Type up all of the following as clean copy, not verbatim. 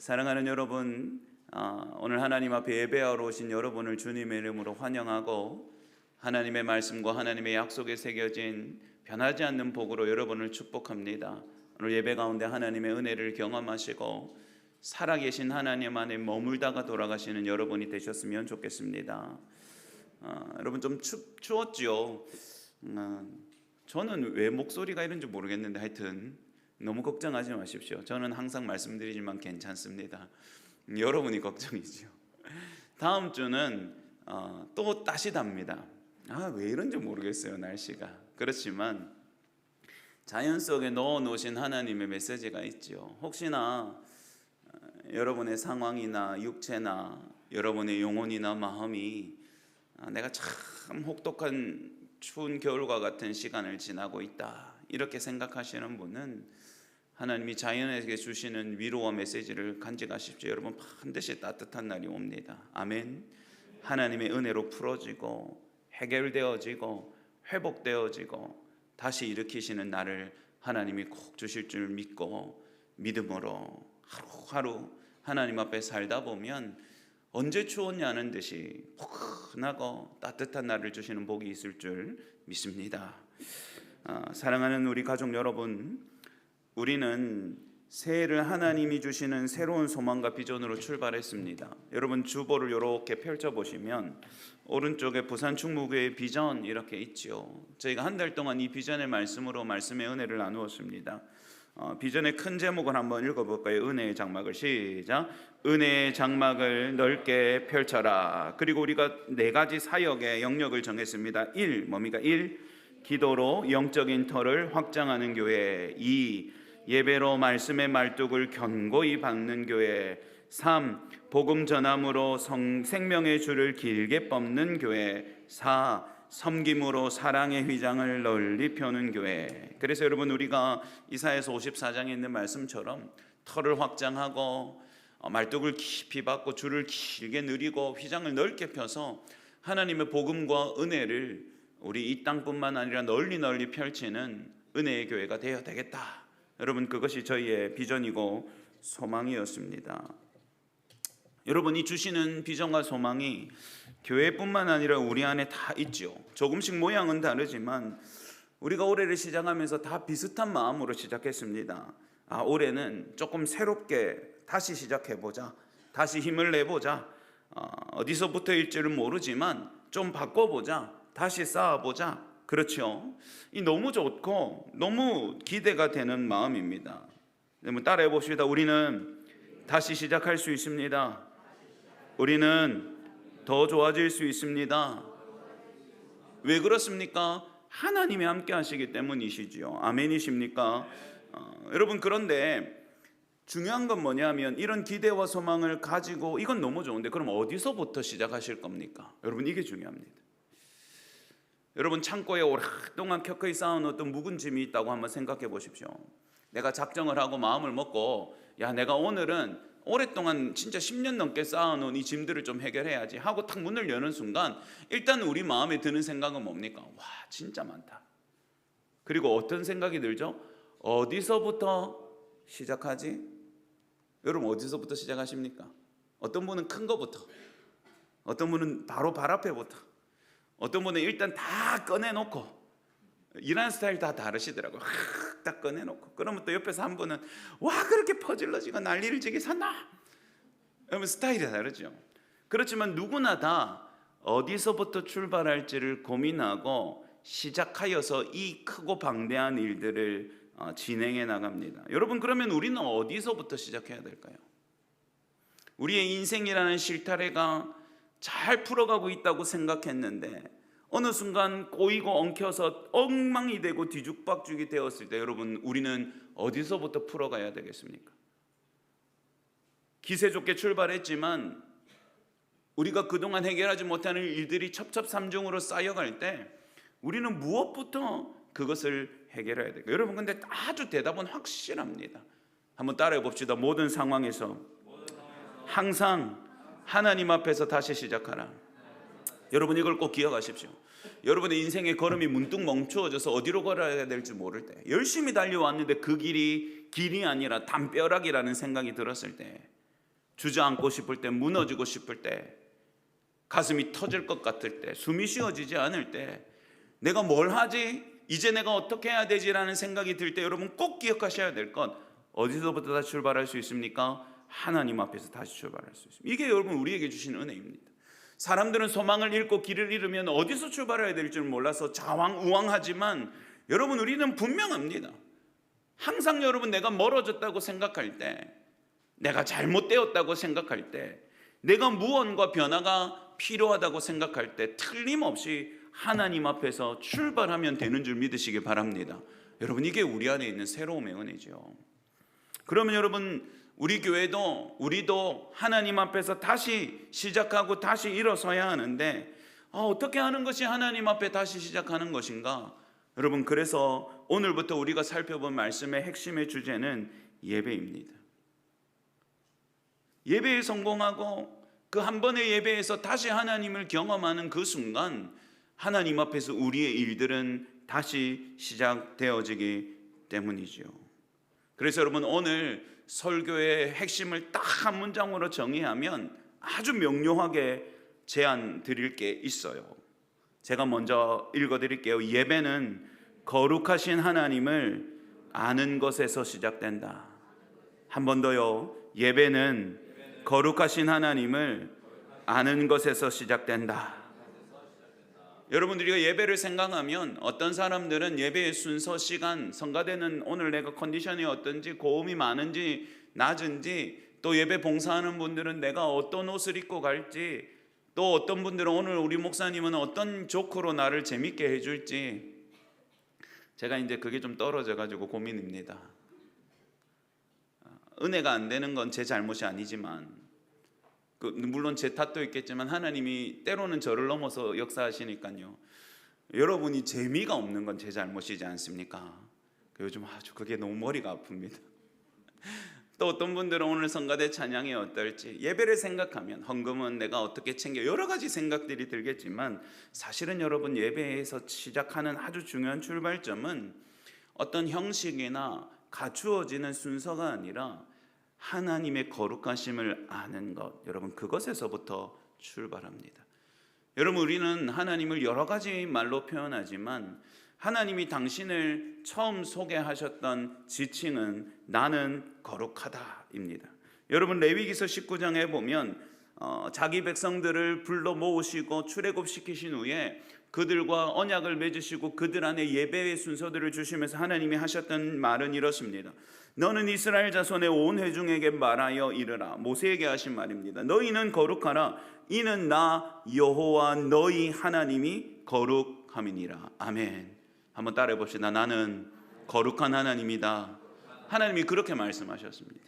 사랑하는 여러분, 오늘 하나님 앞에 예배하러 오신 여러분을 주님의 이름으로 환영하고 하나님의 말씀과 하나님의 약속에 새겨진 변하지 않는 복으로 여러분을 축복합니다. 오늘 예배 가운데 하나님의 은혜를 경험하시고 살아계신 하나님 안에 머물다가 돌아가시는 여러분이 되셨으면 좋겠습니다. 여러분 좀 추웠죠? 저는 왜 목소리가 이런지 모르겠는데 하여튼 너무 걱정하지 마십시오. 저는 항상 말씀드리지만 괜찮습니다. 여러분이 걱정이죠. 다음 주는 또 따시답니다. 왜 이런지 모르겠어요, 날씨가. 그렇지만 자연 속에 넣어놓으신 하나님의 메시지가 있죠. 혹시나 여러분의 상황이나 육체나 여러분의 영혼이나 마음이 내가 참 혹독한 추운 겨울과 같은 시간을 지나고 있다, 이렇게 생각하시는 분은 하나님이 자연에게 주시는 위로와 메시지를 간직하십시오. 여러분, 반드시 따뜻한 날이 옵니다. 아멘. 하나님의 은혜로 풀어지고 해결되어지고 회복되어지고 다시 일으키시는 날을 하나님이 꼭 주실 줄 믿고 믿음으로 하루하루 하나님 앞에 살다 보면 언제 추웠냐는 듯이 포근하고 따뜻한 날을 주시는 복이 있을 줄 믿습니다. 사랑하는 우리 가족 여러분, 우리는 새해를 하나님이 주시는 새로운 소망과 비전으로 출발했습니다. 여러분 주보를 이렇게 펼쳐보시면 오른쪽에 부산충무교회 비전 이렇게 있죠. 저희가 한 달 동안 이 비전의 말씀으로 말씀의 은혜를 나누었습니다. 비전의 큰 제목을 한번 읽어볼까요? 은혜의 장막을. 시작. 은혜의 장막을 넓게 펼쳐라. 그리고 우리가 4가지 사역의 영역을 정했습니다. 1. 뭡니까? 1. 기도로 영적인 터를 확장하는 교회. 2. 예배로 말씀의 말뚝을 견고히 박는 교회. 3. 복음 전함으로 생명의 줄을 길게 뻗는 교회. 4. 섬김으로 사랑의 휘장을 널리 펴는 교회. 그래서 여러분, 우리가 이사야서 54장에 있는 말씀처럼 터를 확장하고 말뚝을 깊이 박고 줄을 길게 늘리고 휘장을 넓게 펴서 하나님의 복음과 은혜를 우리 이 땅뿐만 아니라 널리 펼치는 은혜의 교회가 되어야 되겠다. 여러분, 그것이 저희의 비전이고 소망이었습니다. 여러분, 이 주시는 비전과 소망이 교회뿐만 아니라 우리 안에 다 있죠. 조금씩 모양은 다르지만 우리가 올해를 시작하면서 다 비슷한 마음으로 시작했습니다. 올해는 조금 새롭게 다시 시작해보자, 다시 힘을 내보자, 어디서부터일지는 모르지만 좀 바꿔보자, 다시 쌓아보자. 그렇죠? 이 너무 좋고 너무 기대가 되는 마음입니다. 한번 따라해 봅시다. 우리는 다시 시작할 수 있습니다. 우리는 더 좋아질 수 있습니다. 왜 그렇습니까? 하나님이 함께 하시기 때문이시지요. 아멘이십니까? 여러분, 그런데 중요한 건 뭐냐면 이런 기대와 소망을 가지고 이건 너무 좋은데 그럼 어디서부터 시작하실 겁니까? 여러분, 이게 중요합니다. 여러분, 창고에 오랫동안 켜켜이 쌓은 어떤 묵은 짐이 있다고 한번 생각해 보십시오. 내가 작정을 하고 마음을 먹고 내가 오늘은 오랫동안 진짜 10년 넘게 쌓아놓은 이 짐들을 좀 해결해야지 하고 탁 문을 여는 순간 일단 우리 마음에 드는 생각은 뭡니까? 진짜 많다. 그리고 어떤 생각이 들죠? 어디서부터 시작하지? 여러분, 어디서부터 시작하십니까? 어떤 분은 큰 거부터, 어떤 분은 바로 발 앞에부터, 어떤 분은 일단 다 꺼내놓고, 일하는 스타일 다 다르시더라고요. 딱 꺼내놓고 그러면 또 옆에서 한 분은 그렇게 퍼질러지고 난리를 지게 샀나? 여러분, 스타일이 다르죠. 그렇지만 누구나 다 어디서부터 출발할지를 고민하고 시작하여서 이 크고 방대한 일들을 진행해 나갑니다. 여러분, 그러면 우리는 어디서부터 시작해야 될까요? 우리의 인생이라는 실타래가 잘 풀어가고 있다고 생각했는데 어느 순간 꼬이고 엉켜서 엉망이 되고 뒤죽박죽이 되었을 때 여러분, 우리는 어디서부터 풀어가야 되겠습니까? 기세 좋게 출발했지만 우리가 그동안 해결하지 못하는 일들이 첩첩산중으로 쌓여갈 때 우리는 무엇부터 그것을 해결해야 될까요? 여러분, 근데 아주 대답은 확실합니다. 한번 따라해 봅시다. 모든 상황에서 항상 하나님 앞에서 다시 시작하라. 여러분, 이걸 꼭 기억하십시오. 여러분의 인생의 걸음이 문득 멈추어져서 어디로 걸어야 될지 모를 때, 열심히 달려왔는데 그 길이 아니라 담벼락이라는 생각이 들었을 때 주저앉고 싶을 때, 무너지고 싶을 때, 가슴이 터질 것 같을 때, 숨이 쉬어지지 않을 때, 내가 뭘 하지? 이제 내가 어떻게 해야 되지라는 생각이 들 때 여러분 꼭 기억하셔야 될 것, 어디서부터 다시 출발할 수 있습니까? 하나님 앞에서 다시 출발할 수 있습니다. 이게 여러분 우리에게 주신 은혜입니다. 사람들은 소망을 잃고 길을 잃으면 어디서 출발해야 될지 몰라서 좌왕우왕하지만 여러분 우리는 분명합니다. 항상 여러분 내가 멀어졌다고 생각할 때, 내가 잘못되었다고 생각할 때, 내가 무언가 변화가 필요하다고 생각할 때 틀림없이 하나님 앞에서 출발하면 되는 줄 믿으시기 바랍니다. 여러분 이게 우리 안에 있는 새로움의 은혜죠. 그러면 여러분 우리 교회도 우리도 하나님 앞에서 다시 시작하고 다시 일어서야 하는데 어떻게 하는 것이 하나님 앞에 다시 시작하는 것인가? 여러분 그래서 오늘부터 우리가 살펴본 말씀의 핵심의 주제는 예배입니다. 예배에 성공하고 그 한 번의 예배에서 다시 하나님을 경험하는 그 순간 하나님 앞에서 우리의 일들은 다시 시작되어지기 때문이죠. 그래서 여러분 오늘 설교의 핵심을 딱 한 문장으로 정의하면 아주 명료하게 제안 드릴 게 있어요. 제가 먼저 읽어드릴게요. 예배는 거룩하신 하나님을 아는 것에서 시작된다. 한 번 더요. 예배는 거룩하신 하나님을 아는 것에서 시작된다. 여러분들이 예배를 생각하면 어떤 사람들은 예배의 순서, 시간, 성가대는 오늘 내가 컨디션이 어떤지, 고음이 많은지 낮은지, 또 예배 봉사하는 분들은 내가 어떤 옷을 입고 갈지, 또 어떤 분들은 오늘 우리 목사님은 어떤 조크로 나를 재밌게 해줄지, 제가 이제 그게 좀 떨어져 가지고 고민입니다. 은혜가 안 되는 건 제 잘못이 아니지만, 물론 제 탓도 있겠지만 하나님이 때로는 저를 넘어서 역사하시니까요. 여러분이 재미가 없는 건 제 잘못이지 않습니까? 요즘 아주 그게 너무 머리가 아픕니다. 또 어떤 분들은 오늘 성가대 찬양이 어떨지, 예배를 생각하면 헌금은 내가 어떻게 챙겨, 여러 가지 생각들이 들겠지만 사실은 여러분 예배에서 시작하는 아주 중요한 출발점은 어떤 형식이나 갖추어지는 순서가 아니라 하나님의 거룩하심을 아는 것, 여러분 그것에서부터 출발합니다. 여러분 우리는 하나님을 여러 가지 말로 표현하지만 하나님이 당신을 처음 소개하셨던 지칭은 나는 거룩하다입니다. 여러분 레위기서 19장에 보면 자기 백성들을 불러 모으시고 출애굽시키신 후에 그들과 언약을 맺으시고 그들 안에 예배의 순서들을 주시면서 하나님이 하셨던 말은 이렇습니다. 너는 이스라엘 자손의 온 회중에게 말하여 이르라. 모세에게 하신 말입니다. 너희는 거룩하라. 이는 나 여호와 너희 하나님이 거룩함이니라. 아멘. 한번 따라해 봅시다. 나는 거룩한 하나님이다. 하나님이 그렇게 말씀하셨습니다.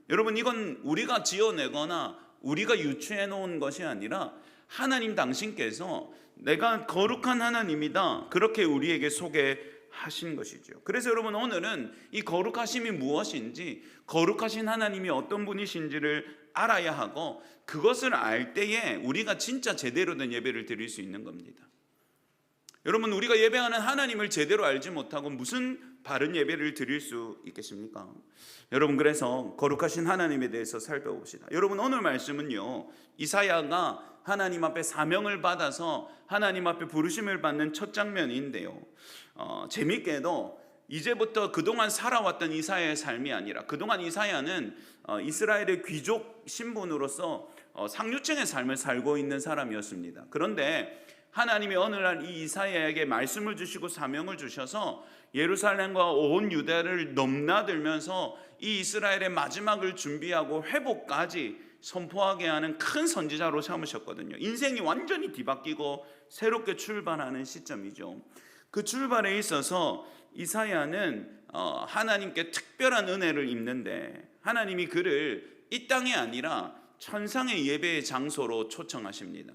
여러분 이건 우리가 지어내거나 우리가 유추해 놓은 것이 아니라 하나님 당신께서 내가 거룩한 하나님이다 그렇게 우리에게 소개하신 것이죠. 그래서 여러분 오늘은 이 거룩하심이 무엇인지, 거룩하신 하나님이 어떤 분이신지를 알아야 하고 그것을 알 때에 우리가 진짜 제대로 된 예배를 드릴 수 있는 겁니다. 여러분 우리가 예배하는 하나님을 제대로 알지 못하고 무슨 바른 예배를 드릴 수 있겠습니까? 여러분 그래서 거룩하신 하나님에 대해서 살펴봅시다. 여러분 오늘 말씀은요, 이사야가 하나님 앞에 사명을 받아서 하나님 앞에 부르심을 받는 첫 장면인데요, 재밌게도 이제부터 그동안 살아왔던 이사야의 삶이 아니라, 그동안 이사야는 이스라엘의 귀족 신분으로서 상류층의 삶을 살고 있는 사람이었습니다. 그런데 하나님이 어느 날 이 이사야에게 말씀을 주시고 사명을 주셔서 예루살렘과 온 유다를 넘나들면서 이 이스라엘의 마지막을 준비하고 회복까지 선포하게 하는 큰 선지자로 삼으셨거든요. 인생이 완전히 뒤바뀌고 새롭게 출발하는 시점이죠. 그 출발에 있어서 이사야는 하나님께 특별한 은혜를 입는데 하나님이 그를 이 땅이 아니라 천상의 예배의 장소로 초청하십니다.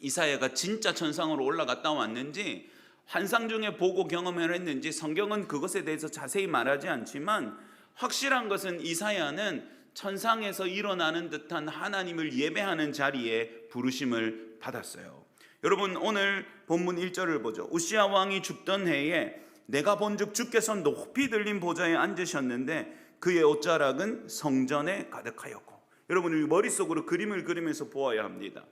이사야가 진짜 천상으로 올라갔다 왔는지 환상 중에 보고 경험을 했는지 성경은 그것에 대해서 자세히 말하지 않지만 확실한 것은 이사야는 천상에서 일어나는 듯한 하나님을 예배하는 자리에 부르심을 받았어요. 여러분 오늘 본문 1절을 보죠. 우시야 왕이 죽던 해에 내가 본즉 주께서 높이 들린 보좌에 앉으셨는데 그의 옷자락은 성전에 가득하였고. 여러분, 우리 머릿속으로 그림을 그리면서 보아야 합니다.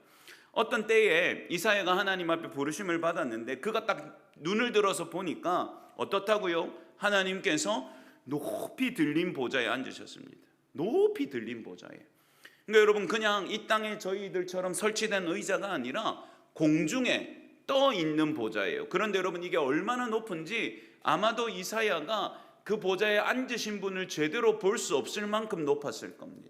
어떤 때에 이사야가 하나님 앞에 부르심을 받았는데 그가 딱 눈을 들어서 보니까 어떻다고요? 하나님께서 높이 들린 보좌에 앉으셨습니다. 높이 들린 보좌에. 그러니까 여러분, 그냥 이 땅에 저희들처럼 설치된 의자가 아니라 공중에 떠 있는 보좌예요. 그런데 여러분, 이게 얼마나 높은지 아마도 이사야가 그 보좌에 앉으신 분을 제대로 볼 수 없을 만큼 높았을 겁니다.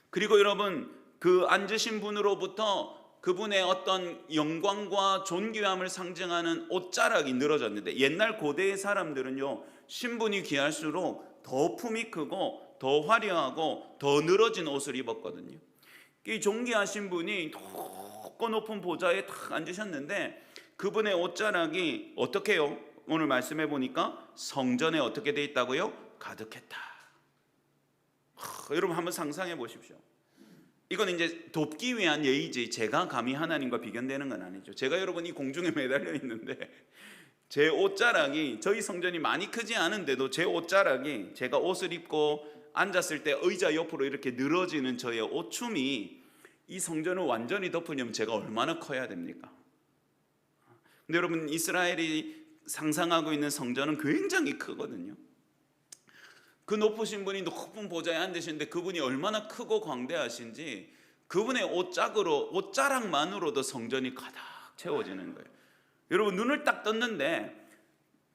그리고 여러분, 그 앉으신 분으로부터 그분의 어떤 영광과 존귀함을 상징하는 옷자락이 늘어졌는데, 옛날 고대의 사람들은요, 신분이 귀할수록 더 품이 크고 더 화려하고 더 늘어진 옷을 입었거든요. 이 존귀하신 분이 높고 높은 보좌에 탁 앉으셨는데 그분의 옷자락이 어떻게 해요? 오늘 말씀해 보니까 성전에 어떻게 돼 있다고요? 가득했다. 여러분, 한번 상상해 보십시오. 이건 이제 돕기 위한 예의지, 제가 감히 하나님과 비견되는 건 아니죠. 제가 여러분 이 공중에 매달려 있는데 제 옷자락이, 저희 성전이 많이 크지 않은데도 제 옷자락이, 제가 옷을 입고 앉았을 때 의자 옆으로 이렇게 늘어지는 저의 옷춤이 이 성전을 완전히 덮으려면 제가 얼마나 커야 됩니까? 근데 여러분, 이스라엘이 상상하고 있는 성전은 굉장히 크거든요. 그 높으신 분이 높은 보좌에 앉으시는데 그분이 얼마나 크고 광대하신지 그분의 옷자락만으로도 성전이 가득 채워지는 거예요. 여러분, 눈을 딱 떴는데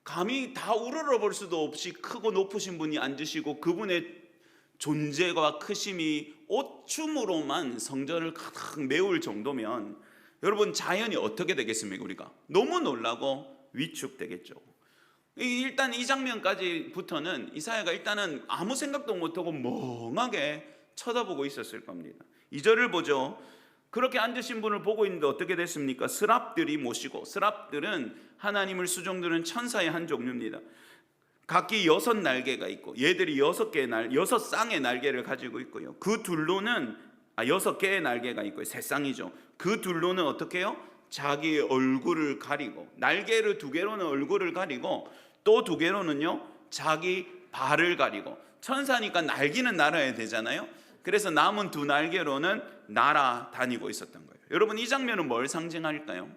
감히 다 우러러볼 수도 없이 크고 높으신 분이 앉으시고 그분의 존재와 크심이 옷춤으로만 성전을 가득 메울 정도면 여러분, 자연이 어떻게 되겠습니까? 우리가 너무 놀라고 위축되겠죠. 일단 이 장면까지부터는 이사야가 일단은 아무 생각도 못하고 멍하게 쳐다보고 있었을 겁니다. 2절을 보죠. 그렇게 앉으신 분을 보고 있는데 어떻게 됐습니까? 스랍들이 모시고, 스랍들은 하나님을 수종드는 천사의 한 종류입니다. 각기 6날개가 있고, 얘들이 6쌍의 날개를 가지고 있고요. 그 둘로는 6개의 날개가 있고요. 3쌍이죠. 그 둘로는 어떻게 해요? 자기 얼굴을 가리고, 날개를 2개로는 얼굴을 가리고 또 2개로는요 자기 발을 가리고. 천사니까 날개는 날아야 되잖아요. 그래서 남은 2날개로는 날아다니고 있었던 거예요. 여러분, 이 장면은 뭘 상징할까요?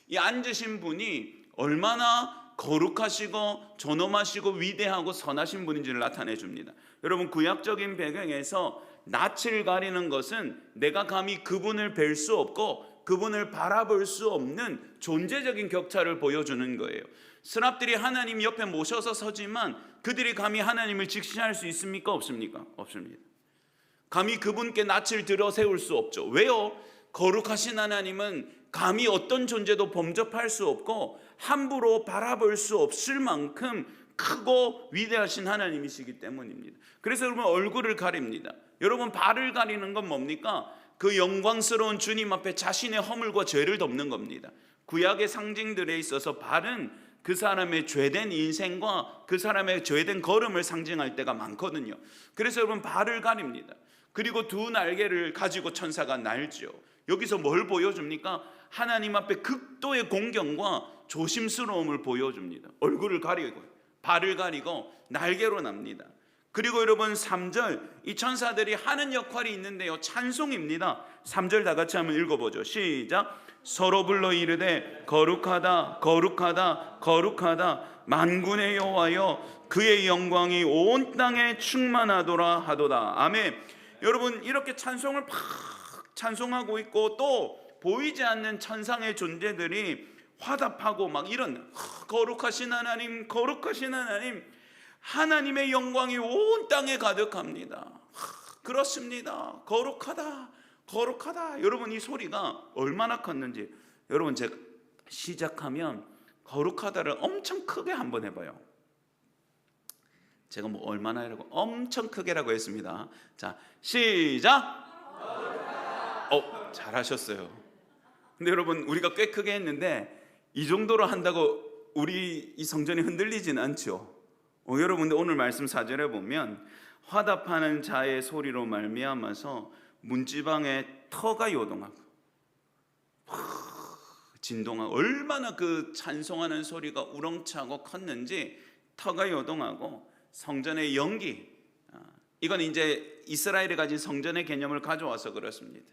이 앉으신 분이 얼마나 거룩하시고 존엄하시고 위대하고 선하신 분인지를 나타내 줍니다. 여러분, 구약적인 배경에서 낯을 가리는 것은 내가 감히 그분을 뵐 수 없고 그분을 바라볼 수 없는 존재적인 격차를 보여주는 거예요. 스랍들이 하나님 옆에 모셔서 서지만 그들이 감히 하나님을 직시할 수 있습니까? 없습니까? 없습니다. 감히 그분께 낯을 들어 세울 수 없죠. 왜요? 거룩하신 하나님은 감히 어떤 존재도 범접할 수 없고 함부로 바라볼 수 없을 만큼 크고 위대하신 하나님이시기 때문입니다. 그래서 여러분, 얼굴을 가립니다. 여러분, 발을 가리는 건 뭡니까? 그 영광스러운 주님 앞에 자신의 허물과 죄를 덮는 겁니다. 구약의 상징들에 있어서 발은 그 사람의 죄된 인생과 그 사람의 죄된 걸음을 상징할 때가 많거든요. 그래서 여러분, 발을 가립니다. 그리고 2날개를 가지고 천사가 날죠. 여기서 뭘 보여줍니까? 하나님 앞에 극도의 공경과 조심스러움을 보여줍니다. 얼굴을 가리고 발을 가리고 날개로 납니다. 그리고 여러분, 3절, 이 천사들이 하는 역할이 있는데요, 찬송입니다. 3절 다 같이 한번 읽어보죠. 시작. 서로 불러 이르되 거룩하다 거룩하다 거룩하다 만군의 여호와여, 그의 영광이 온 땅에 충만하도라 하도다. 아멘. 여러분, 이렇게 찬송을 팍 찬송하고 있고 또 보이지 않는 천상의 존재들이 화답하고 막 이런 거룩하신 하나님, 거룩하신 하나님, 하나님의 영광이 온 땅에 가득합니다. 그렇습니다. 거룩하다 거룩하다. 여러분, 이 소리가 얼마나 컸는지, 여러분, 제가 시작하면 거룩하다를 엄청 크게 한번 해봐요. 제가 뭐 얼마나 하라고 엄청 크게라고 했습니다. 자, 시작. 잘하셨어요. 근데 여러분, 우리가 꽤 크게 했는데 이 정도로 한다고 우리 이 성전이 흔들리진 않죠. 여러분, 오늘 말씀 4절에 보면 화답하는 자의 소리로 말미암아서 문지방에 터가 요동하고 진동하고, 얼마나 그 찬송하는 소리가 우렁차고 컸는지 터가 요동하고 성전의 연기, 이건 이제 이스라엘이 가진 성전의 개념을 가져와서 그렇습니다.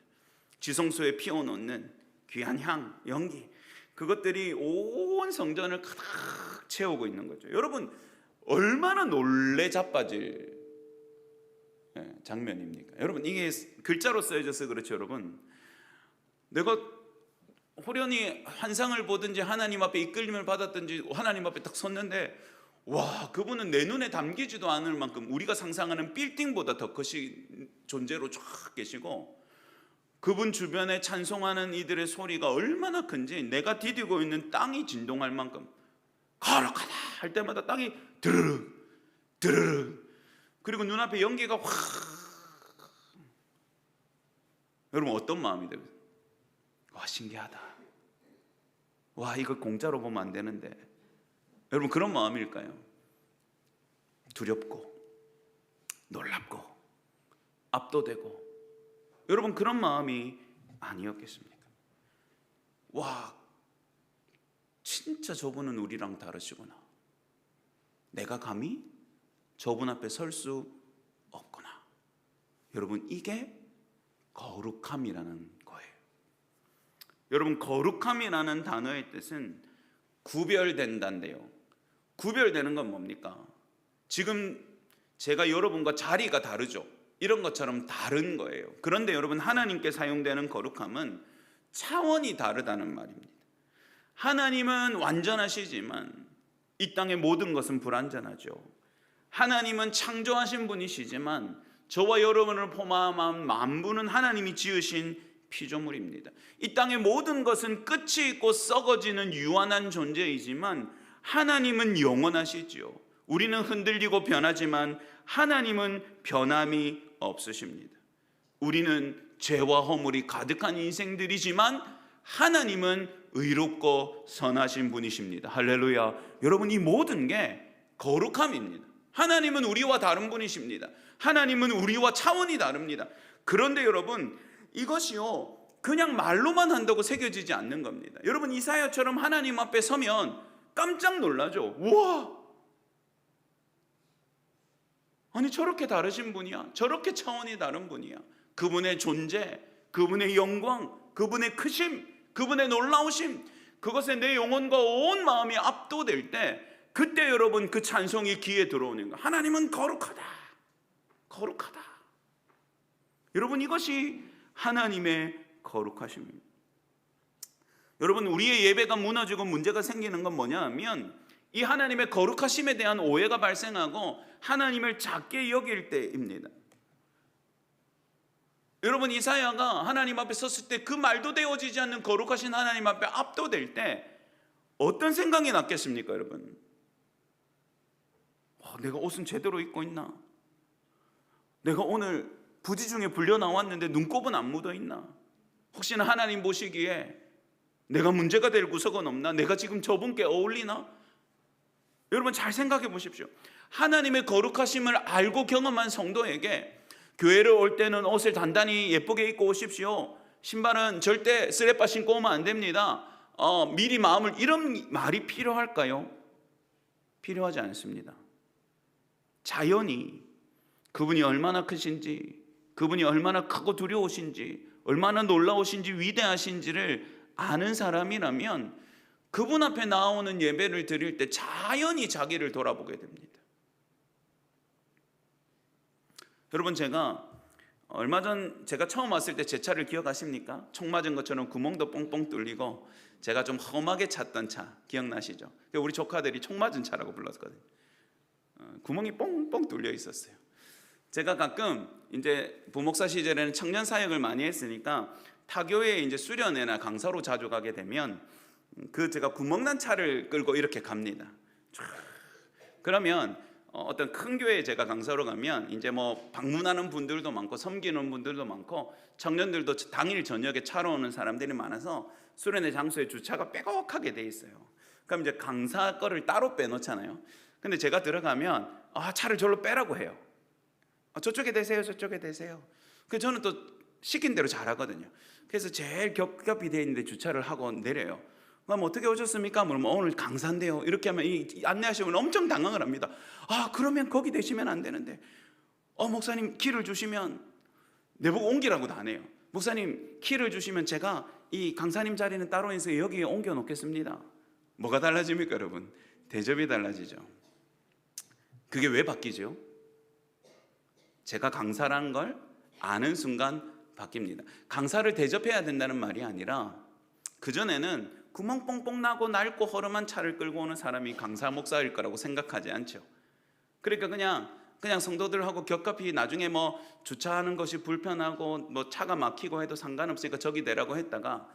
지성소에 피워놓는 귀한 향, 연기, 그것들이 온 성전을 가득 채우고 있는 거죠. 여러분 얼마나 놀래 자빠질 장면입니까? 여러분 이게 글자로 쓰여져서 그렇죠. 여러분 내가 호련히 환상을 보든지 하나님 앞에 이끌림을 받았든지 하나님 앞에 딱 섰는데 와, 그분은 내 눈에 담기지도 않을 만큼 우리가 상상하는 빌딩보다 더 크신 존재로 쫙 계시고, 그분 주변에 찬송하는 이들의 소리가 얼마나 큰지 내가 디디고 있는 땅이 진동할 만큼 거룩하다 할 때마다 땅이 드르륵 드르륵, 그리고 눈앞에 연기가 확. 여러분 어떤 마음이 들어요? 와, 신기하다. 와, 이거 공짜로 보면 안 되는데. 여러분 그런 마음일까요? 두렵고 놀랍고 압도되고, 여러분 그런 마음이 아니었겠습니까? 와, 진짜 저분은 우리랑 다르시구나. 내가 감히 저분 앞에 설 수 없구나. 여러분 이게 거룩함이라는 거예요. 여러분 거룩함이라는 단어의 뜻은 구별된다인데요, 구별되는 건 뭡니까? 지금 제가 여러분과 자리가 다르죠. 이런 것처럼 다른 거예요. 그런데 여러분 하나님께 사용되는 거룩함은 차원이 다르다는 말입니다. 하나님은 완전하시지만 이 땅의 모든 것은 불완전하죠. 하나님은 창조하신 분이시지만 저와 여러분을 포함한 만부는 하나님이 지으신 피조물입니다. 이 땅의 모든 것은 끝이 있고 썩어지는 유한한 존재이지만 하나님은 영원하시지요. 우리는 흔들리고 변하지만 하나님은 변함이 없으십니다. 우리는 죄와 허물이 가득한 인생들이지만 하나님은 의롭고 선하신 분이십니다. 할렐루야. 여러분 이 모든 게 거룩함입니다. 하나님은 우리와 다른 분이십니다. 하나님은 우리와 차원이 다릅니다. 그런데 여러분 이것이요 그냥 말로만 한다고 새겨지지 않는 겁니다. 여러분 이사야처럼 하나님 앞에 서면 깜짝 놀라죠. 우와, 아니 저렇게 다르신 분이야, 저렇게 차원이 다른 분이야. 그분의 존재, 그분의 영광, 그분의 크심, 그분의 놀라우심, 그것에 내 영혼과 온 마음이 압도될 때, 그때 여러분 그 찬송이 귀에 들어오는 거예요. 하나님은 거룩하다, 거룩하다. 여러분 이것이 하나님의 거룩하심입니다. 여러분 우리의 예배가 무너지고 문제가 생기는 건 뭐냐 하면 이 하나님의 거룩하심에 대한 오해가 발생하고 하나님을 작게 여길 때입니다. 여러분 이사야가 하나님 앞에 섰을 때 그 말도 되어지지 않는 거룩하신 하나님 앞에 압도될 때 어떤 생각이 났겠습니까? 여러분 내가 옷은 제대로 입고 있나? 내가 오늘 부지 중에 불려 나왔는데 눈곱은 안 묻어 있나? 혹시나 하나님 보시기에 내가 문제가 될 구석은 없나? 내가 지금 저분께 어울리나? 여러분 잘 생각해 보십시오. 하나님의 거룩하심을 알고 경험한 성도에게 교회를 올 때는 옷을 단단히 예쁘게 입고 오십시오, 신발은 절대 쓰레빠 신고 오면 안 됩니다, 미리 마음을, 이런 말이 필요할까요? 필요하지 않습니다. 자연히 그분이 얼마나 크신지, 그분이 얼마나 크고 두려우신지, 얼마나 놀라우신지 위대하신지를 아는 사람이라면 그분 앞에 나오는 예배를 드릴 때 자연히 자기를 돌아보게 됩니다. 여러분 제가 얼마 전 제가 처음 왔을 때 제 차를 기억하십니까? 총 맞은 것처럼 구멍도 뽕뽕 뚫리고 제가 좀 험하게 찼던 차 기억나시죠? 우리 조카들이 총 맞은 차라고 불렀거든요. 구멍이 뽕뽕 뚫려 있었어요. 제가 가끔 이제 부목사 시절에는 청년 사역을 많이 했으니까 타교에 이제 수련회나 강사로 자주 가게 되면 그 제가 구멍난 차를 끌고 이렇게 갑니다. 그러면 어떤 큰 교회에 제가 강사로 가면 이제 뭐 방문하는 분들도 많고 섬기는 분들도 많고 청년들도 당일 저녁에 차로 오는 사람들이 많아서 수련회 장소에 주차가 빼곡하게 돼 있어요. 그럼 이제 강사 거를 따로 빼놓잖아요. 근데 제가 들어가면 차를 절로 빼라고 해요. 저쪽에 대세요, 저쪽에 대세요. 그래서 저는 또 시킨 대로 잘하거든요. 그래서 제일 겹겹이 돼 있는데 주차를 하고 내려요. 그럼 어떻게 오셨습니까? 물으면 오늘 강사인데요. 이렇게 하면 안내하시면 엄청 당황을 합니다. 아, 그러면 거기 되시면 안 되는데. 목사님 키를 주시면 내보고 옮기라고도 안 해요. 목사님 키를 주시면 제가 이 강사님 자리는 따로 해서 여기에 옮겨 놓겠습니다. 뭐가 달라집니까, 여러분? 대접이 달라지죠. 그게 왜 바뀌죠? 제가 강사라는 걸 아는 순간 바뀝니다. 강사를 대접해야 된다는 말이 아니라 그전에는 구멍 뽕뽕 나고 낡고 허름한 차를 끌고 오는 사람이 강사 목사일 거라고 생각하지 않죠. 그러니까 그냥 성도들하고 겹겹이 나중에 뭐 주차하는 것이 불편하고 뭐 차가 막히고 해도 상관없으니까 저기 내라고 했다가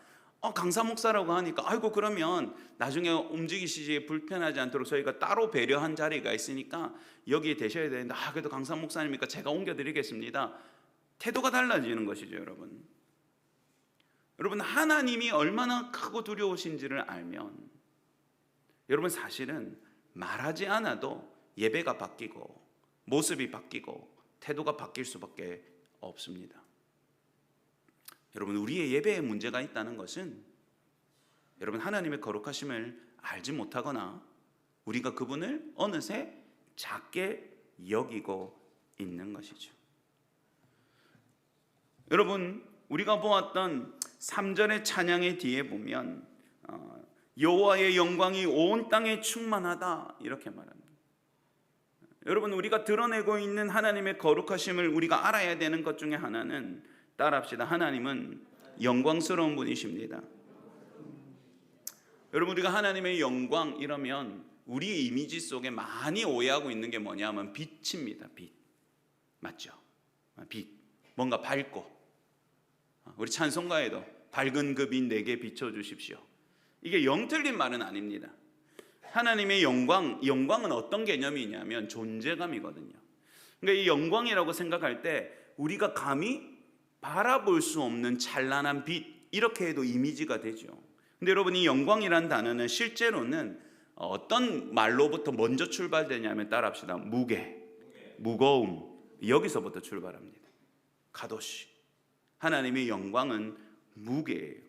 강사 목사라고 하니까 아이고 그러면 나중에 움직이시지 불편하지 않도록 저희가 따로 배려한 자리가 있으니까 여기에 되셔야 되는데 그래도 강사 목사님이니까 제가 옮겨드리겠습니다. 태도가 달라지는 것이죠, 여러분. 여러분, 하나님이 얼마나 크고 두려우신지를 알면 여러분 사실은 말하지 않아도 예배가 바뀌고 모습이 바뀌고 태도가 바뀔 수밖에 없습니다. 여러분, 우리의 예배에 문제가 있다는 것은 여러분 하나님의 거룩하심을 알지 못하거나 우리가 그분을 어느새 작게 여기고 있는 것이죠. 여러분, 우리가 보았던 3절의 찬양의 뒤에 보면 여호와의 영광이 온 땅에 충만하다 이렇게 말합니다. 여러분, 우리가 드러내고 있는 하나님의 거룩하심을 우리가 알아야 되는 것 중에 하나는 따라합시다. 하나님은 영광스러운 분이십니다. 여러분, 우리가 하나님의 영광 이러면 우리의 이미지 속에 많이 오해하고 있는 게 뭐냐면 빛입니다. 빛. 맞죠? 빛. 뭔가 밝고. 우리 찬송가에도 밝은 그 빛 내게 비춰주십시오. 이게 영 틀린 말은 아닙니다. 하나님의 영광은 어떤 개념이냐면 존재감이거든요. 그러니까 이 영광이라고 생각할 때 우리가 감히 바라볼 수 없는 찬란한 빛 이렇게 해도 이미지가 되죠. 근데 여러분, 이 영광이라는 단어는 실제로는 어떤 말로부터 먼저 출발되냐면 따라합시다. 무거움 여기서부터 출발합니다. 카도시. 하나님의 영광은 무게예요.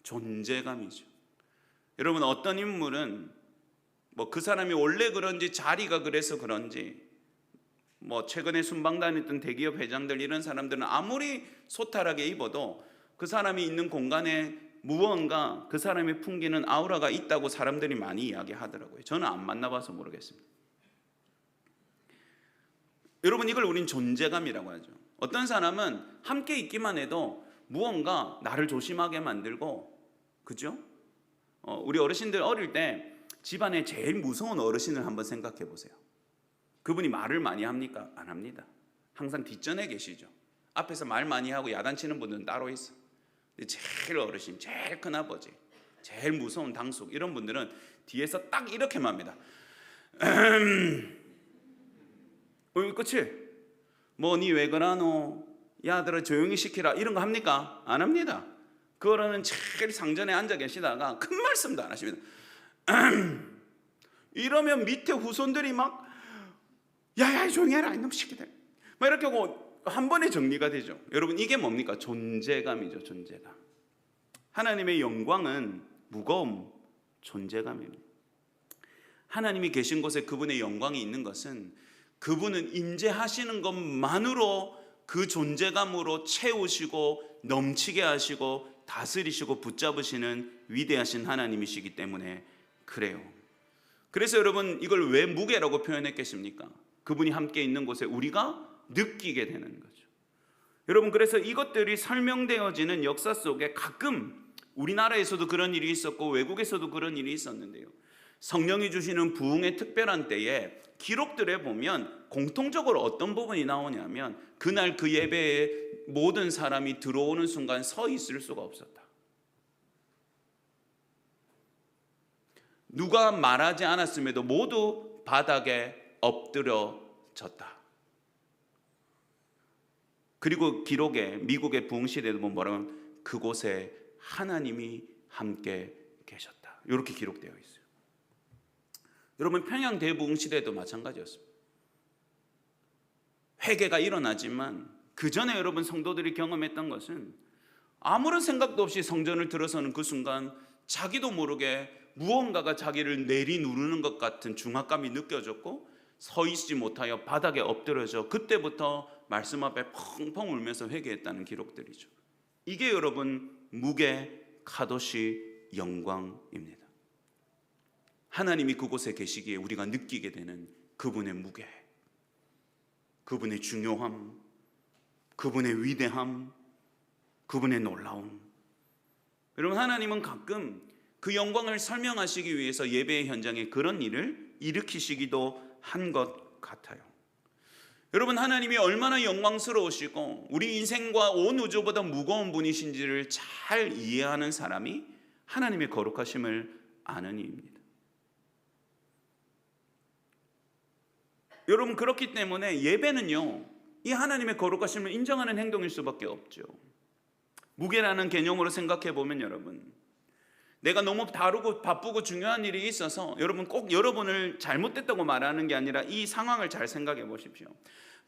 존재감이죠. 여러분, 어떤 인물은 그 사람이 원래 그런지 자리가 그래서 그런지 최근에 순방 다녔던 대기업 회장들 이런 사람들은 아무리 소탈하게 입어도 그 사람이 있는 공간에 무언가 그 사람이 풍기는 아우라가 있다고 사람들이 많이 이야기하더라고요. 저는 안 만나봐서 모르겠습니다. 여러분, 이걸 우린 존재감이라고 하죠. 어떤 사람은 함께 있기만 해도 무언가 나를 조심하게 만들고, 그죠? 우리 어르신들 어릴 때 집안에 제일 무서운 어르신을 한번 생각해 보세요. 그분이 말을 많이 합니까? 안 합니다. 항상 뒷전에 계시죠. 앞에서 말 많이 하고 야단치는 분들은 따로 있어. 근데 제일 어르신, 제일 큰아버지, 제일 무서운 당숙 이런 분들은 뒤에서 딱 이렇게만 합니다. 그치? 니 왜 그러노? 야들아 조용히 시키라 이런 거 합니까? 안 합니다. 그 어른은 제일 상전에 앉아 계시다가 큰 말씀도 안 하십니다. 이러면 밑에 후손들이 막 야야 조용히 해라 이놈 새끼들 막 이렇게 하고 한 번에 정리가 되죠. 여러분, 이게 뭡니까? 존재감이죠. 존재감. 하나님의 영광은 무거움, 존재감입니다. 하나님이 계신 곳에 그분의 영광이 있는 것은 그분은 임재하시는 것만으로 그 존재감으로 채우시고 넘치게 하시고 다스리시고 붙잡으시는 위대하신 하나님이시기 때문에 그래요. 그래서 여러분, 이걸 왜 무게라고 표현했겠습니까? 그분이 함께 있는 곳에 우리가 느끼게 되는 거죠. 여러분, 그래서 이것들이 설명되어지는 역사 속에 가끔 우리나라에서도 그런 일이 있었고 외국에서도 그런 일이 있었는데요, 성령이 주시는 부흥의 특별한 때에 기록들에 보면 공통적으로 어떤 부분이 나오냐면 그날 그 예배에 모든 사람이 들어오는 순간 서 있을 수가 없었다. 누가 말하지 않았음에도 모두 바닥에 엎드려졌다. 그리고 기록에 미국의 부흥시대도 보면 뭐라면 그곳에 하나님이 함께 계셨다. 이렇게 기록되어 있어요. 여러분, 평양 대부흥시대도 마찬가지였습니다. 회개가 일어나지만 그 전에 여러분 성도들이 경험했던 것은 아무런 생각도 없이 성전을 들어서는 그 순간 자기도 모르게 무언가가 자기를 내리누르는 것 같은 중압감이 느껴졌고 서 있지 못하여 바닥에 엎드려져 그때부터 말씀 앞에 펑펑 울면서 회개했다는 기록들이죠. 이게 여러분 무게 카도시 영광입니다. 하나님이 그곳에 계시기에 우리가 느끼게 되는 그분의 무게, 그분의 중요함, 그분의 위대함, 그분의 놀라움. 여러분, 하나님은 가끔 그 영광을 설명하시기 위해서 예배의 현장에 그런 일을 일으키시기도 한 것 같아요. 여러분, 하나님이 얼마나 영광스러우시고 우리 인생과 온 우주보다 무거운 분이신지를 잘 이해하는 사람이 하나님의 거룩하심을 아는 이입니다. 여러분, 그렇기 때문에 예배는요, 이 하나님의 거룩하심을 인정하는 행동일 수밖에 없죠. 무게라는 개념으로 생각해 보면 여러분, 내가 너무 다루고 바쁘고 중요한 일이 있어서 여러분 꼭 여러분을 잘못됐다고 말하는 게 아니라 이 상황을 잘 생각해 보십시오.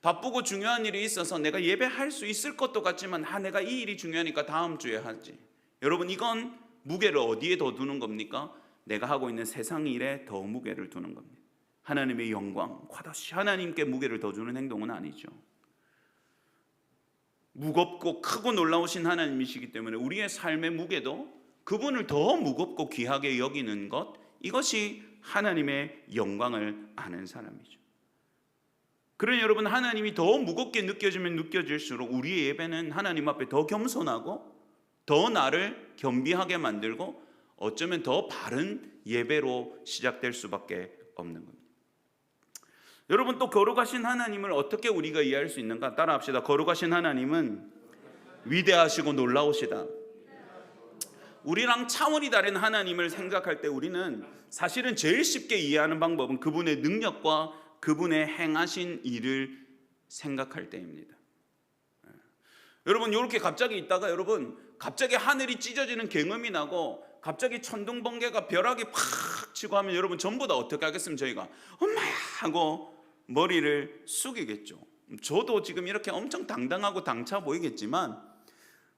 바쁘고 중요한 일이 있어서 내가 예배할 수 있을 것도 같지만 내가 이 일이 중요하니까 다음 주에 하지. 여러분, 이건 무게를 어디에 더 두는 겁니까? 내가 하고 있는 세상 일에 더 무게를 두는 겁니다. 하나님의 영광, 과다시 하나님께 무게를 더 주는 행동은 아니죠. 무겁고 크고 놀라우신 하나님이시기 때문에 우리의 삶의 무게도 그분을 더 무겁고 귀하게 여기는 것, 이것이 하나님의 영광을 아는 사람이죠. 그러니 여러분, 하나님이 더 무겁게 느껴지면 느껴질수록 우리의 예배는 하나님 앞에 더 겸손하고 더 나를 겸비하게 만들고 어쩌면 더 바른 예배로 시작될 수밖에 없는 겁니다. 여러분, 또 거룩하신 하나님을 어떻게 우리가 이해할 수 있는가? 따라합시다. 거룩하신 하나님은 위대하시고 놀라우시다. 우리랑 차원이 다른 하나님을 생각할 때 우리는 사실은 제일 쉽게 이해하는 방법은 그분의 능력과 그분의 행하신 일을 생각할 때입니다. 여러분, 이렇게 갑자기 있다가 여러분 갑자기 하늘이 찢어지는 경험이 나고 갑자기 천둥 번개가 벼락이 팍 치고 하면 여러분 전부 다 어떻게 하겠습니까? 저희가 엄마야 하고 머리를 숙이겠죠. 저도 지금 이렇게 엄청 당당하고 당차 보이겠지만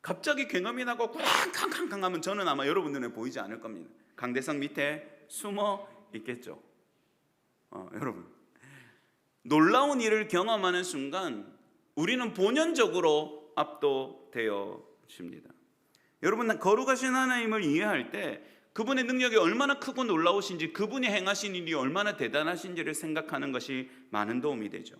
갑자기 경험이 나고 쾅쾅쾅쾅 하면 저는 아마 여러분 눈에 보이지 않을 겁니다. 강대상 밑에 숨어 있겠죠. 여러분, 놀라운 일을 경험하는 순간 우리는 본연적으로 압도되어집니다. 여러분, 거룩하신 하나님을 이해할 때 그분의 능력이 얼마나 크고 놀라우신지, 그분이 행하신 일이 얼마나 대단하신지를 생각하는 것이 많은 도움이 되죠.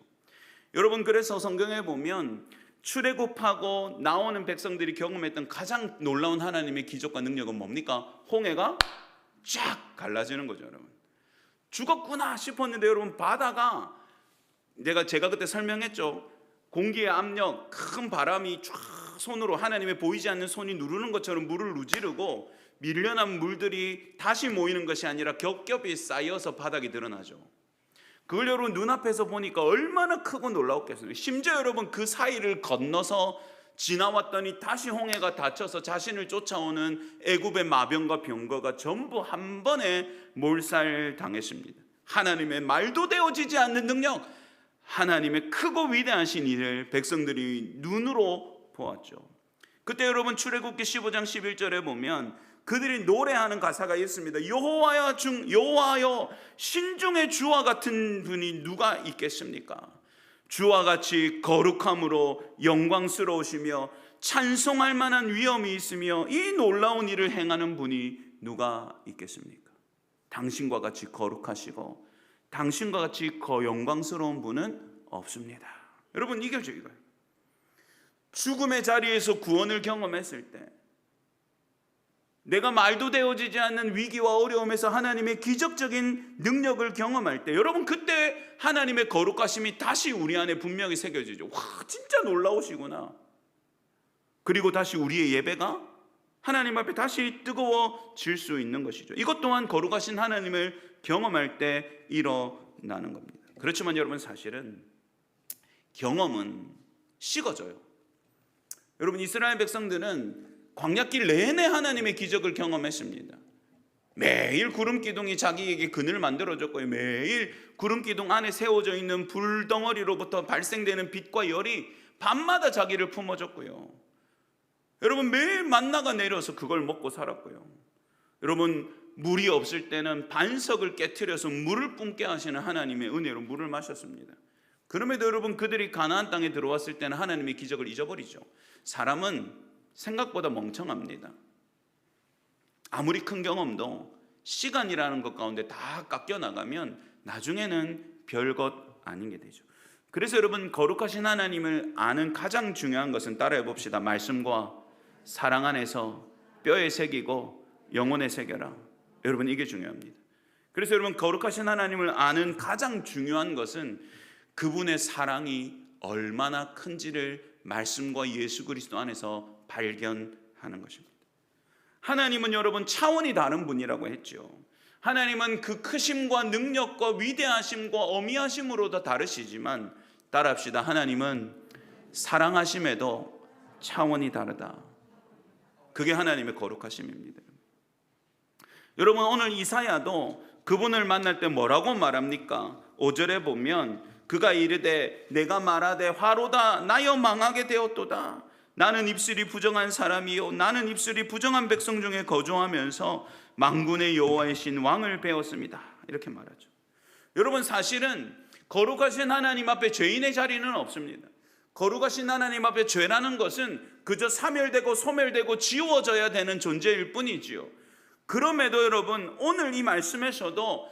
여러분, 그래서 성경에 보면 출애굽하고 나오는 백성들이 경험했던 가장 놀라운 하나님의 기적과 능력은 뭡니까? 홍해가 쫙 갈라지는 거죠. 여러분, 죽었구나 싶었는데 여러분, 바다가 제가 그때 설명했죠. 공기의 압력, 큰 바람이 쫙 손으로, 하나님의 보이지 않는 손이 누르는 것처럼 물을 누지르고 밀려난 물들이 다시 모이는 것이 아니라 겹겹이 쌓여서 바닥이 드러나죠. 그걸 여러분 눈앞에서 보니까 얼마나 크고 놀라웠겠어요. 심지어 여러분 그 사이를 건너서 지나왔더니 다시 홍해가 닫혀서 자신을 쫓아오는 애굽의 마병과 병거가 전부 한 번에 몰살당했습니다. 하나님의 말도 되어지지 않는 능력, 하나님의 크고 위대하신 일을 백성들이 눈으로 보았죠. 그때 여러분 출애굽기 15장 11절에 보면 그들이 노래하는 가사가 있습니다. 여호와여 신중의 주와 같은 분이 누가 있겠습니까? 주와 같이 거룩함으로 영광스러우시며 찬송할 만한 위엄이 있으며 이 놀라운 일을 행하는 분이 누가 있겠습니까? 당신과 같이 거룩하시고 당신과 같이 영광스러운 분은 없습니다. 여러분, 이거죠, 이거예요. 죽음의 자리에서 구원을 경험했을 때, 내가 말도 되어지지 않는 위기와 어려움에서 하나님의 기적적인 능력을 경험할 때, 여러분 그때 하나님의 거룩하심이 다시 우리 안에 분명히 새겨지죠. 와, 진짜 놀라우시구나. 그리고 다시 우리의 예배가 하나님 앞에 다시 뜨거워질 수 있는 것이죠. 이것 또한 거룩하신 하나님을 경험할 때 일어나는 겁니다. 그렇지만 여러분, 사실은 경험은 식어져요. 여러분, 이스라엘 백성들은 광야길 내내 하나님의 기적을 경험했습니다. 매일 구름 기둥이 자기에게 그늘을 만들어줬고요. 매일 구름 기둥 안에 세워져 있는 불덩어리로부터 발생되는 빛과 열이 밤마다 자기를 품어줬고요. 여러분, 매일 만나가 내려서 그걸 먹고 살았고요. 여러분, 물이 없을 때는 반석을 깨트려서 물을 뿜게 하시는 하나님의 은혜로 물을 마셨습니다. 그럼에도 여러분, 그들이 가나안 땅에 들어왔을 때는 하나님의 기적을 잊어버리죠. 사람은 생각보다 멍청합니다. 아무리 큰 경험도 시간이라는 것 가운데 다 깎여 나가면 나중에는 별것 아닌 게 되죠. 그래서 여러분, 거룩하신 하나님을 아는 가장 중요한 것은, 따라해 봅시다. 말씀과 사랑 안에서 뼈에 새기고 영혼에 새겨라. 여러분, 이게 중요합니다. 그래서 여러분, 거룩하신 하나님을 아는 가장 중요한 것은 그분의 사랑이 얼마나 큰지를 말씀과 예수 그리스도 안에서 발견하는 것입니다. 하나님은 여러분 차원이 다른 분이라고 했죠. 하나님은 그 크심과 능력과 위대하심과 어미하심으로 다 다르시지만, 따라합시다. 하나님은 사랑하심에도 차원이 다르다. 그게 하나님의 거룩하심입니다. 여러분, 오늘 이사야도 그분을 만날 때 뭐라고 말합니까? 5절에 보면 그가 이르되 내가 말하되 화로다 나여 망하게 되었도다. 나는 입술이 부정한 사람이요 나는 입술이 부정한 백성 중에 거주하면서 만군의 여호와의 신 왕을 배웠습니다. 이렇게 말하죠. 여러분, 사실은 거룩하신 하나님 앞에 죄인의 자리는 없습니다. 거룩하신 하나님 앞에 죄라는 것은 그저 사멸되고 소멸되고 지워져야 되는 존재일 뿐이지요. 그럼에도 여러분, 오늘 이 말씀에서도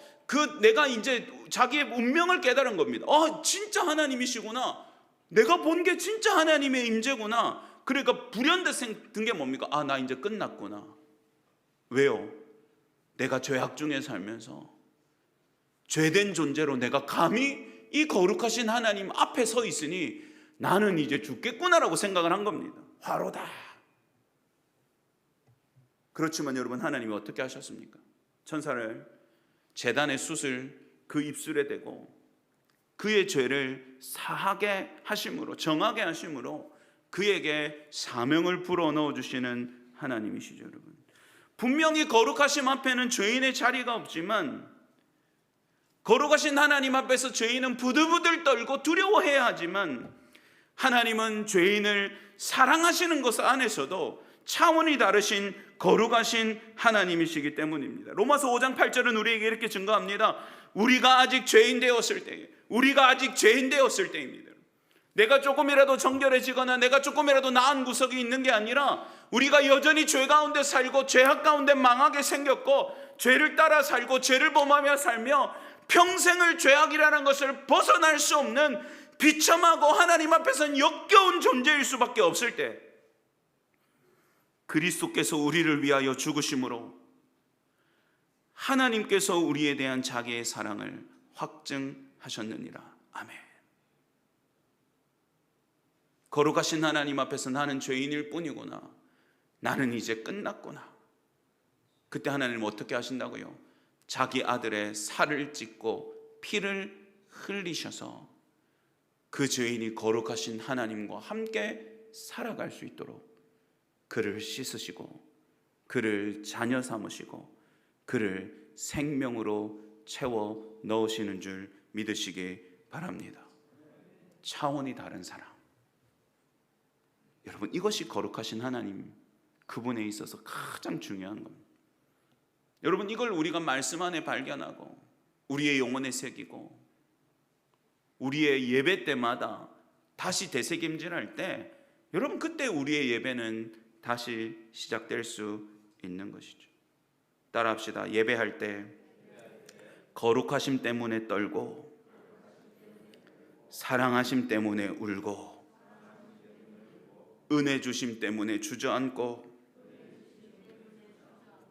내가 이제 자기의 운명을 깨달은 겁니다. 진짜 하나님이시구나. 내가 본 게 진짜 하나님의 임재구나. 그러니까 불현듯 든 게 뭡니까? 나 이제 끝났구나. 왜요? 내가 죄악 중에 살면서 죄된 존재로 내가 감히 이 거룩하신 하나님 앞에 서 있으니 나는 이제 죽겠구나라고 생각을 한 겁니다. 화로다. 그렇지만 여러분, 하나님이 어떻게 하셨습니까? 천사를 제단의 숯을 그 입술에 대고 그의 죄를 사하게 하심으로, 정하게 하심으로 그에게 사명을 불어넣어 주시는 하나님이시죠. 여러분, 분명히 거룩하심 앞에는 죄인의 자리가 없지만 거룩하신 하나님 앞에서 죄인은 부들부들 떨고 두려워해야 하지만 하나님은 죄인을 사랑하시는 것 안에서도 차원이 다르신 거룩하신 하나님이시기 때문입니다. 로마서 5장 8절은 우리에게 이렇게 증거합니다. 우리가 아직 죄인 되었을 때입니다. 내가 조금이라도 정결해지거나 내가 조금이라도 나은 구석이 있는 게 아니라 우리가 여전히 죄 가운데 살고 죄악 가운데 망하게 생겼고 죄를 따라 살고 죄를 범하며 살며 평생을 죄악이라는 것을 벗어날 수 없는 비참하고 하나님 앞에서는 역겨운 존재일 수밖에 없을 때, 그리스도께서 우리를 위하여 죽으심으로 하나님께서 우리에 대한 자기의 사랑을 확증하셨느니라. 아멘. 거룩하신 하나님 앞에서 나는 죄인일 뿐이구나, 나는 이제 끝났구나. 그때 하나님은 어떻게 하신다고요? 자기 아들의 살을 찢고 피를 흘리셔서 그 죄인이 거룩하신 하나님과 함께 살아갈 수 있도록 그를 씻으시고 그를 자녀 삼으시고 그를 생명으로 채워 넣으시는 줄 믿으시기 바랍니다. 차원이 다른 사랑. 여러분, 이것이 거룩하신 하나님, 그분에 있어서 가장 중요한 겁니다. 여러분, 이걸 우리가 말씀 안에 발견하고 우리의 영혼에 새기고 우리의 예배 때마다 다시 되새김질할 때, 여러분, 그때 우리의 예배는 다시 시작될 수 있는 것이죠. 따라합시다. 예배할 때 거룩하심 때문에 떨고 사랑하심 때문에 울고 은혜 주심 때문에 주저앉고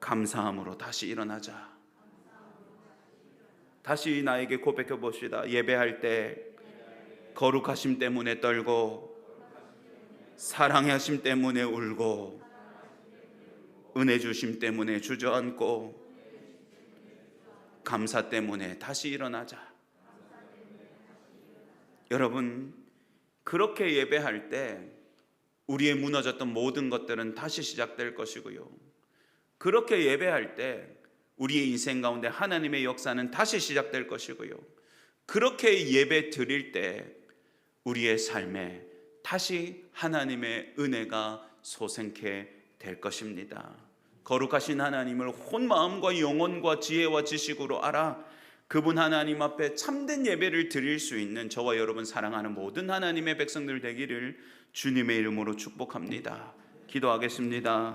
감사함으로 다시 일어나자. 다시 나에게 고백해 봅시다. 예배할 때 거룩하심 때문에 떨고 사랑하심 때문에 울고 은혜 주심 때문에 주저앉고 감사 때문에 다시 일어나자. 여러분, 그렇게 예배할 때 우리의 무너졌던 모든 것들은 다시 시작될 것이고요, 그렇게 예배할 때 우리의 인생 가운데 하나님의 역사는 다시 시작될 것이고요, 그렇게 예배 드릴 때 우리의 삶에 다시 하나님의 은혜가 솟게 될 것입니다. 거룩하신 하나님을 온 마음과 영혼과 지혜와 지식으로 알아 그분 하나님 앞에 참된 예배를 드릴 수 있는 저와 여러분 사랑하는 모든 하나님의 백성들 되기를 주님의 이름으로 축복합니다. 기도하겠습니다.